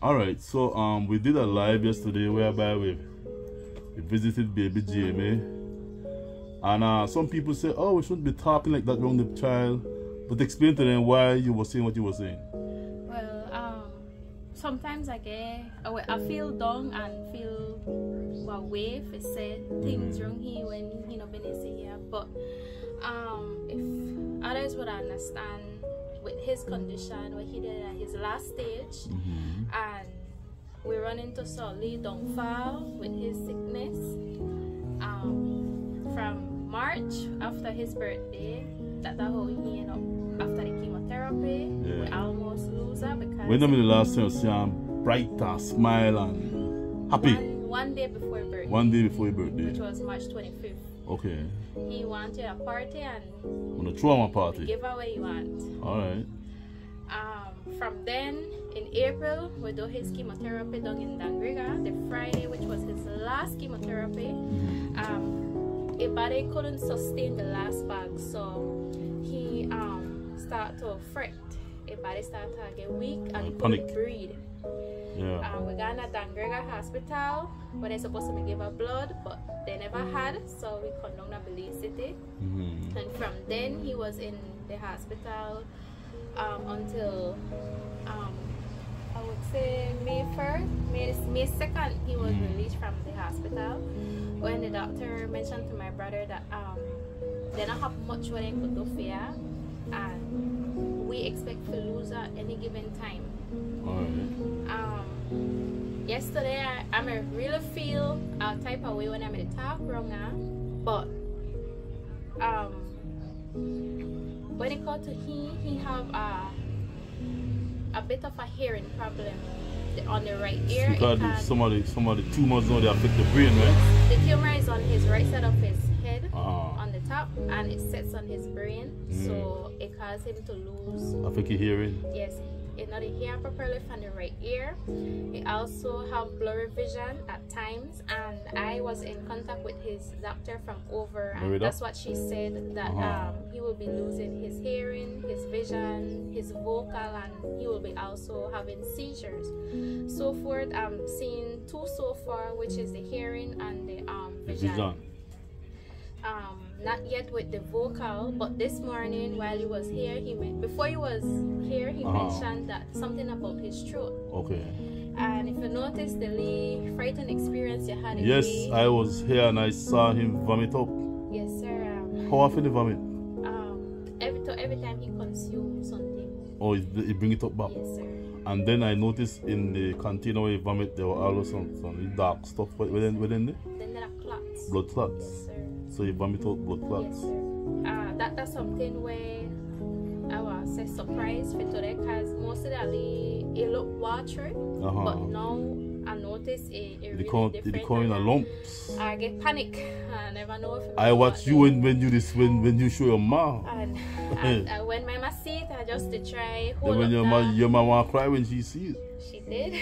Alright, so we did a live yesterday whereby we visited baby Jaime. And some people say, oh, we shouldn't be talking like that around the child. But explain to them why you were saying what you were saying. Well, sometimes I feel down and feel away for say things wrong here when he not been here. But if others would understand with his condition, what he did at his last stage, and we run into Solly downfall with his sickness. From March after his birthday, that's how he ended up after the chemotherapy. We almost lose her because when the last time you see him bright and smile and happy? One day before birthday. One day before your birthday. Which was March 25th. Okay. He wanted a party and wanna throw him a party. Give her what he wants. Alright. From then in April we do his chemotherapy down in Dangriga. The Friday, which was his last chemotherapy. His body couldn't sustain the last bag, so he started to fret. His body started to get weak and he couldn't breathe. Yeah. We got at Dangriga hospital where they're supposed to give her blood, but they never had, so we come down to Belize City. And from then he was in the hospital until I would say May 1st, May 2nd he was released from the hospital. When the doctor mentioned to my brother that they don't have much what they could do for you, and we expect to lose at any given time. Yesterday I really feel a type of way when I'm in the talk wrong now, but when it comes to he have a bit of a hearing problem on the right ear. Because some of the tumors now they affect the brain, right? The tumor is on his right side of his head, on the top, and it sits on his brain, so it causes him to lose. Affect your hearing? Yes, it not hear properly from the right ear. He also have blurry vision at times, and I was in contact with his doctor from over, and that's what she said, that he will be losing his hearing, his vision, his vocal, and he will be also having seizures. So forth, I'm seeing two so far, which is the hearing and the vision. Not yet with the vocal, but this morning while he was here, before he was here, he mentioned that something about his throat. Okay. And if you notice the frightening experience you had. Yes, I was here and I saw him vomit up. Yes, sir. How often he vomit? Every time he consumes something. Oh, he bring it up back. Yes, sir. And then I noticed in the container where he vomit, there were also some dark stuff within there. Then there are clots. Blood clots. Yes, sir. So you vomit out blood clots. Yes, sir. That's something where I was surprised for today, because most of that it look watery, but now I notice it really different. They come in a lumps. I get panic. I never know if I watch you when you show your mouth. And when my mama see it, I just to try hold when up your mama cry when she see it. She did.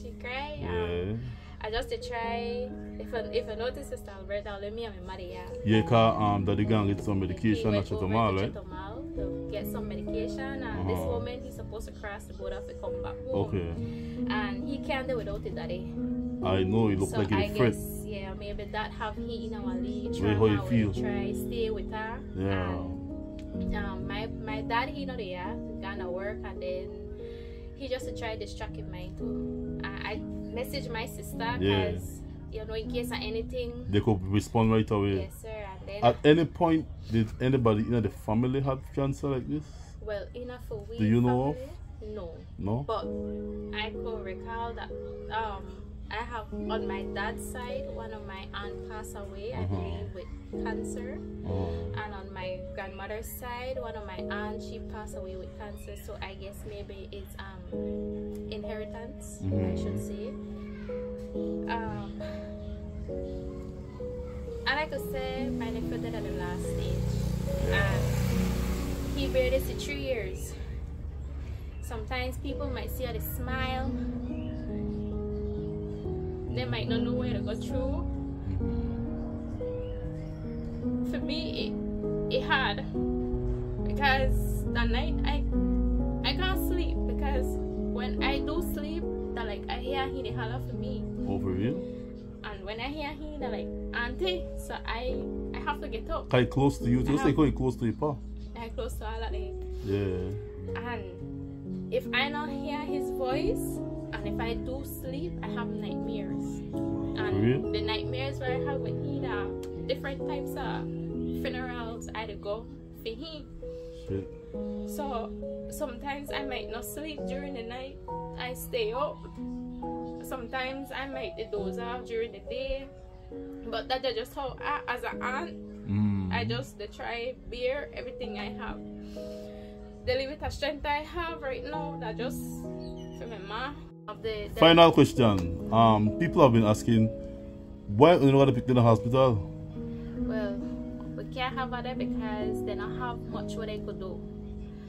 She cried. Yeah. I just to try. If I notice Sister Alberta, I'll let me and my mother. Yeah, cause Daddy Gang get some medication at Chetomal, right? To get some medication, and this moment he's supposed to cross the border to come back home. Okay. And he can't do without it, Daddy. I know, he look like he's afraid. Yeah, maybe that have he in our lead. How you feel? Try stay with her. Yeah. And, my dad, he not there, gonna work, and then he just to try distract his mind too. I message my sister because you know, in case of anything, they could respond right away. Yes, sir. And then at any point, did anybody in the family have cancer like this? Well, enough for we. Do you know of? No. No. But I could recall that I have on my dad's side, one of my aunt passed away, I believe, with cancer. And on my grandmother's side, one of my aunts, she passed away with cancer. So I guess maybe it's inheritance, I should say. And I could say my nephew died at the last stage. And he buried this for 3 years. Sometimes people might see how they smile. They might not know where to go through. For me, it hard, because that night I can't sleep, because when I do sleep, that like hear he, they holler for me. Oh, for real? And when I hear he, they're like, auntie. So I have to get up. Quite close to you. Just like how close to your pa. I close to all of them. Yeah. And if I not hear his voice, and if I do sleep, I have nightmares. And Really? the nightmares where I have with he are different types of funerals I had to go for him. Shit. So sometimes I might not sleep during the night. I stay up. Sometimes I might doze off during the day. But that's just how as an aunt, I just try bear everything I have. The little strength I have right now, that just for my mom. Final question. People have been asking, why you want to pick in the hospital? Well, we can't have that because they don't have much what they could do.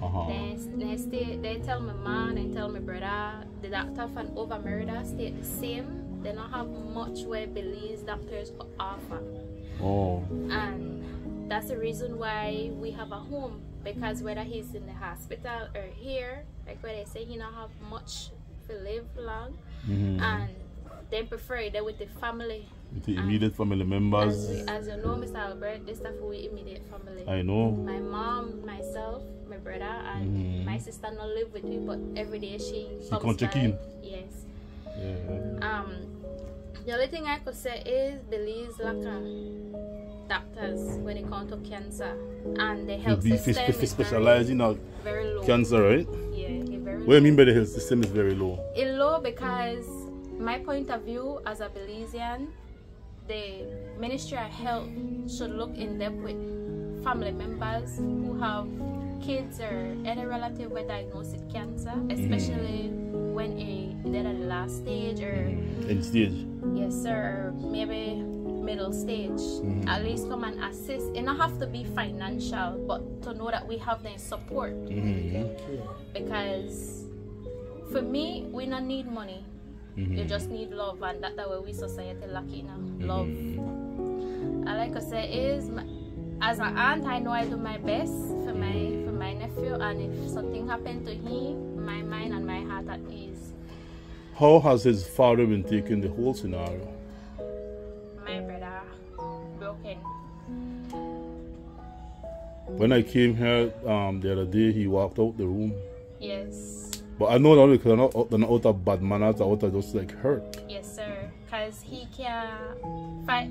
They tell my mom and tell my brother the doctor from over murder stay the same. They don't have much where Belize doctors could offer. Oh. And that's the reason why we have a home, because whether he's in the hospital or here, like where they say he don't have much to live long, and they prefer they with the family. With the immediate family members. As you know, Mr. Albert, this stuff we immediate family. I know. My mom, myself, my brother, and my sister not live with me, but every day she comes check by. in. Yes. Yeah. The only thing I could say is Belize lack doctors when it comes to cancer, and the health system is specialize in very low. Cancer, right? Yeah, very low. What do you mean by the health system is very low? It's low because my point of view as a Belizean, the Ministry of Health should look in depth with family members who have kids or any relative with diagnosed with cancer, especially when they're at the last stage or end stage. Yes, sir, or maybe middle stage. At least come and assist. It don't have to be financial, but to know that we have their support. Because for me, we don't need money. You just need love, and that's the way we society lucky now. Love. And like I say, as an aunt, I know I do my best for my nephew, and if something happened to him, my mind and my heart at ease. How has his father been taking the whole scenario? My brother broken. When I came here the other day, he walked out the room. Yes. But I know that because they're not out of bad manners, they're out of just like hurt. Yes, sir. Because he can't fight.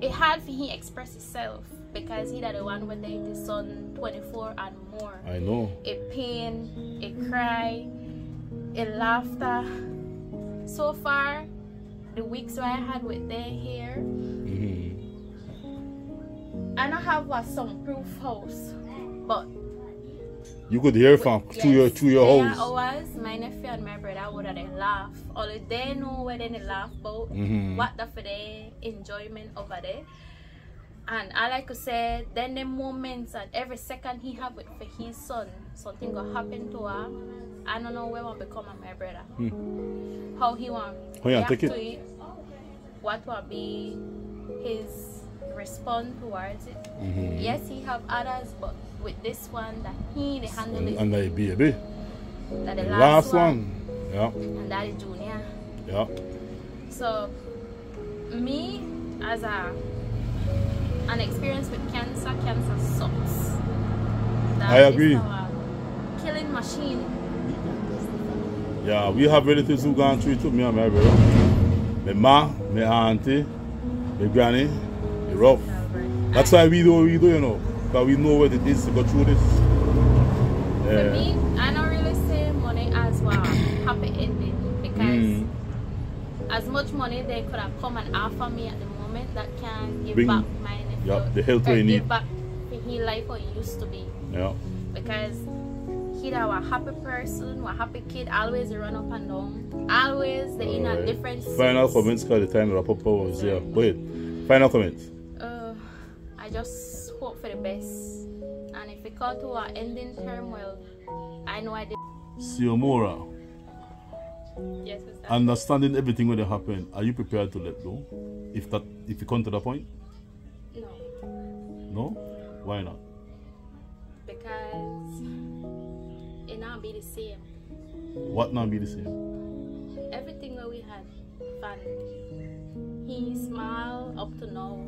It's hard for him to express himself because he's the one with his son 24 and more. I know. It pain, it cry, it laughter. So far, the weeks where I had with them here, I don't have some proof house, but you could hear from to your house. Hours, my nephew and my brother would have laugh. Only they know where they laugh about, what the for their enjoyment over there. And I like to say, then the moments and every second he have it for his son, something gonna happen to her. I don't know where will become my brother. How he want react to it. What will be his response towards it. Yes, he have others, but with this one that he the handle it. And the baby. That the last one. Yeah. And that is Junior. Yeah. So me as an experience with cancer sucks. I agree. Killing machine. Yeah, we have relatives who gone through it with me and my brother. My ma, my auntie, my granny, the rough. That's why we do, you know. Because we know what it is to go through this. For me, I don't really say money as well happy ending. Because as much money they could have come and offer me at the moment that can give back my nephew. Yeah, the health we need. Give back his life what it used to be. Yeah. Because he was a happy person, a happy kid, always run up and down. Always they in a different final comments because the time wrap up was here. Go ahead. Final comments. I just hope for the best. And if it comes to an ending term, well, I know I did. Siomora. Yes, Mr. Understanding everything when it happened, are you prepared to let go? If you come to that point? No. No? Why not? Because it not be the same. What not be the same? Everything that we had and he smiled up to now.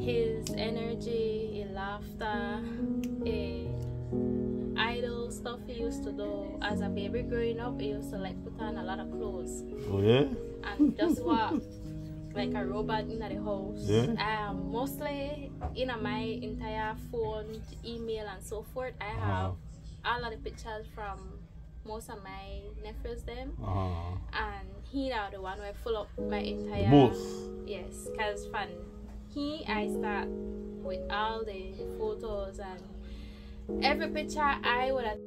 His energy, his laughter, idle stuff he used to do as a baby growing up. He used to like put on a lot of clothes. Oh yeah? And just walk like a robot in the house. Yeah. Mostly in my entire phone, email and so forth, I have all of the pictures from most of my nephews them. And he now the one where full up my entire yes, because from I start with all the photos and every picture I would have